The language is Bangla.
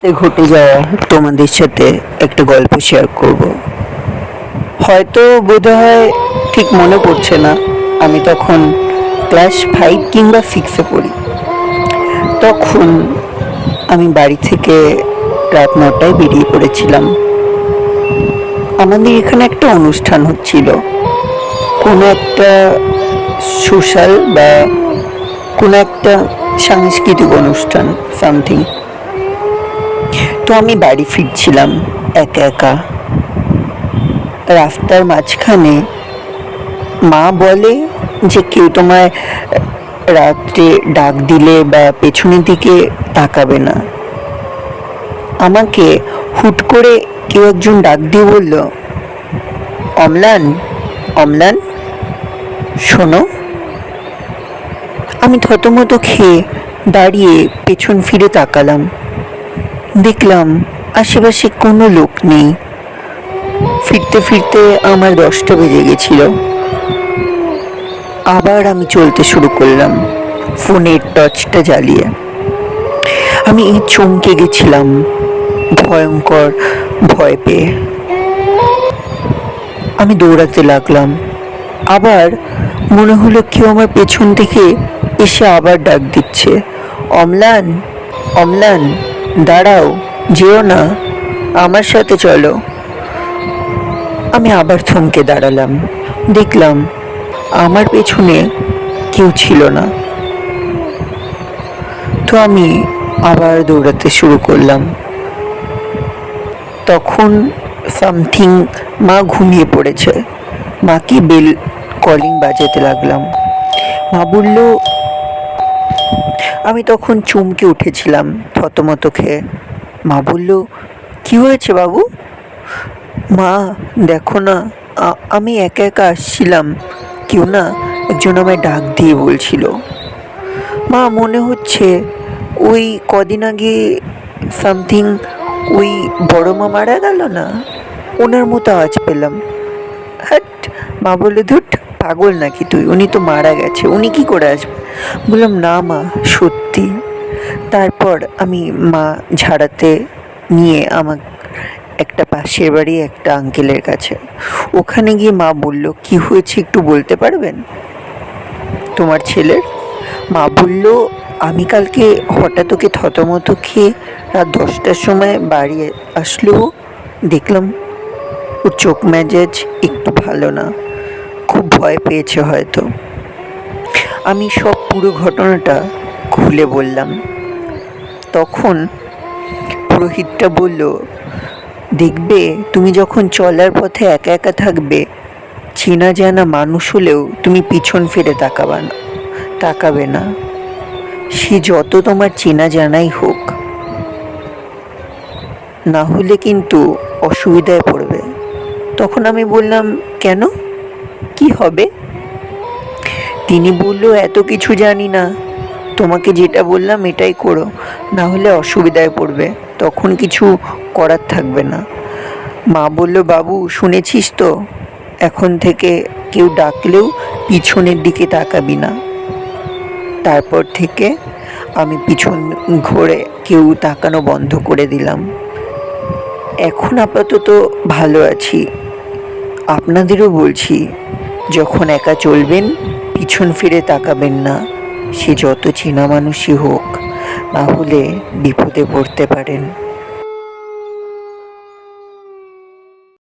ঘটে যাওয়া তোমাদের সাথে একটা গল্প শেয়ার করব। হয়তো বোধহয় ঠিক মনে পড়ছে না আমি তখন ক্লাস 5 কিংবা 6-এ পড়ি। তখন আমি বাড়ি থেকে রাত 9টায় বেরিয়ে পড়েছিলাম। আমাদের এখানে একটা অনুষ্ঠান হচ্ছিল, কোনো একটা সোশ্যাল বা কোনো একটা সাংস্কৃতিক অনুষ্ঠান সামথিং। তো আমি বাড়ি ফিরছিলাম একা একা। রাস্তার মাঝখানে মা বলে যে কেউ তোমায় রাত্রে ডাক দিলে বা পেছনের দিকে তাকাবে না। আমাকে হুট করে কেউ একজন ডাক দিয়ে বলল, অম্লান, অম্লান, শোনো। আমি থতমত খেয়ে দাঁড়িয়ে পেছন ফিরে তাকালাম। দেখলাম আশেপাশে কোনো লোক নেই। ফিরতে ফিরতে আমার 10টা বেজে গেছিল। আবার আমি চলতে শুরু করলাম ফোনের টর্চটা জ্বালিয়ে। আমি চমকে গেছিলাম ভয়ঙ্কর ভয় পেয়ে। আমি দৌড়াতে লাগলাম। আবার মনে হলো কেউ আমার পেছন থেকে এসে আবার ডাক দিচ্ছে, অম্লান, অম্লান, দাঁড়াও, যেও না, আমার সাথে চলো। আমি আবার থমকে দাঁড়ালাম। দেখলাম আমার পেছনে কেউ ছিল না। তো আমি আবার দৌড়াতে শুরু করলাম। তখন সামথিং মা ঘুমিয়ে পড়েছে। মাকে বেল কলিং বাজাতে লাগলাম। মা বলল, আমি তখন চমকে উঠেছিলাম থতমত খেয়ে। মা বলল, কি হয়েছে বাবু? মা, দেখো না, আমি একা একা আসছিলাম, কেউ না একজন আমায় ডাক দিয়ে বলছিল। মা, মনে হচ্ছে ওই কদিন আগে সামথিং ওই বড় মা মারা গেল না, ওনার মতো আওয়াজ পেলাম। হ্যাট, মা বললে, ধুট, পাগল নাকি তুই, উনি তো মারা গেছে, উনি কি করে আসবে? বললাম, না মা, সত্যি। তারপর আমি মা ঝাড়াতে নিয়ে আমার একটা পাশের বাড়ি একটা আঙ্কেলের কাছে, ওখানে গিয়ে মা বলল, কি হয়েছে একটু বলতে পারবেন তোমার ছেলের? মা বলল, আমি কালকে হঠাৎ ওকে থতমত খেয়ে রাত 10টার সময় বাড়ি আসলো, দেখলাম ওর চোখ মেজাজ একটু ভালো না, খুব ভয় পেয়েছে হয়তো। আমি সব পুরো ঘটনাটা খুলে বললাম। তখন পুরোহিতটা বলল, দেখবে তুমি যখন চলার পথে একা একা থাকবে, চেনা জানা মানুষ হলেও তুমি পিছন ফিরে তাকাবে না, সে যত তোমার চেনা জানাই হোক, না হলে কিন্তু অসুবিধায় পড়বে। তখন আমি বললাম, কেন, কি হবে? তিনি বলল, এত কিছু জানি না, তোমাকে যেটা বললাম এটাই করো, না হলে অসুবিধায় পড়বে, তখন কিছু করার থাকবে না। মা বলল, বাবু শুনেছিস তো, এখন থেকে কেউ ডাকলেও পিছনের দিকে তাকাবি না। তারপর থেকে আমি পিছন ঘুরে কেউ তাকানো বন্ধ করে দিলাম। এখন আপাতত ভালো আছি। আপনাদেরও বলছি, যখন একা চলবেন পিছন ফিরে তাকাবেন না, সে যত চেনা মানুষই হোক, না হলে বিপদে পড়তে পারেন।